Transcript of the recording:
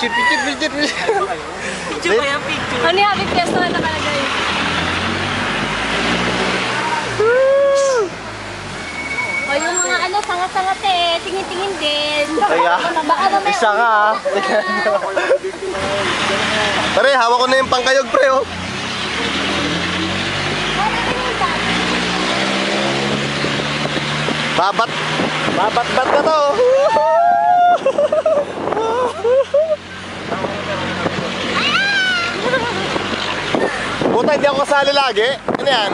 Picture. Picture ba yan? Picture. Ano yung happy fiesta na nakalagay? O yung mga ano, sangat-sangat eh, tingin-tingin din. Kaya, Baka mamaya isa ka ha. Pare, hawak ko na yung pangkayog pre oh. Babat-bat ka to. Buta, hindi ako kasali lagi. Ano yan?